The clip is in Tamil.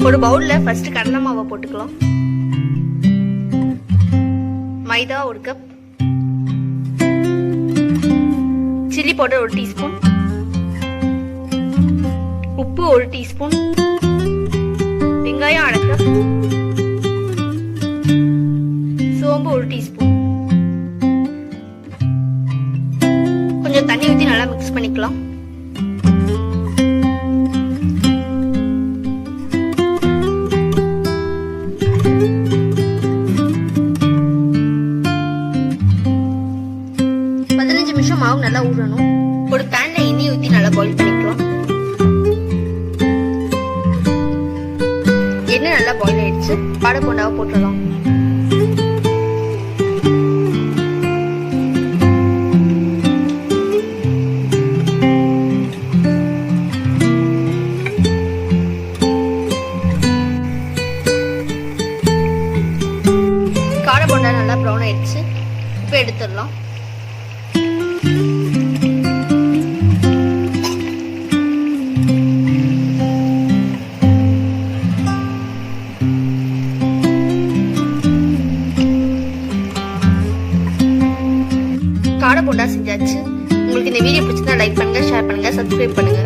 ஒரு பவுல்ல ஃபர்ஸ்ட் கடலை மாவை போட்டுக்கலாம். மைதா 1 கப், சில்லி பவுடர் 1 டீஸ்பூன், உப்பு 1 டீஸ்பூன், வெங்காயம் 1/2 கப், சோம்பு 1 டீஸ்பூன். கொஞ்சம் தண்ணி ஊற்றி நல்லா மிக்ஸ் பண்ணிக்கலாம். மாவு நல்லா ஊறணும். ஒரு பேன்ல எண்ணெய் ஊற்றி நல்லா பாயில் பண்ணிக்கலாம். எண்ணெய் நல்லா பாயில் ஆயிடுச்சு. பாடை போண்டாவை போட்டுடலாம். காடை போண்டா நல்லா ப்ரௌன் ஆயிடுச்சு. இப்போ எடுத்துடலாம். காடை போண்டா செஞ்சாச்சு. உங்களுக்கு இந்த வீடியோ பிடிச்சிருந்தா லைக் பண்ணுங்க, ஷேர் பண்ணுங்க, சப்ஸ்கிரைப் பண்ணுங்க.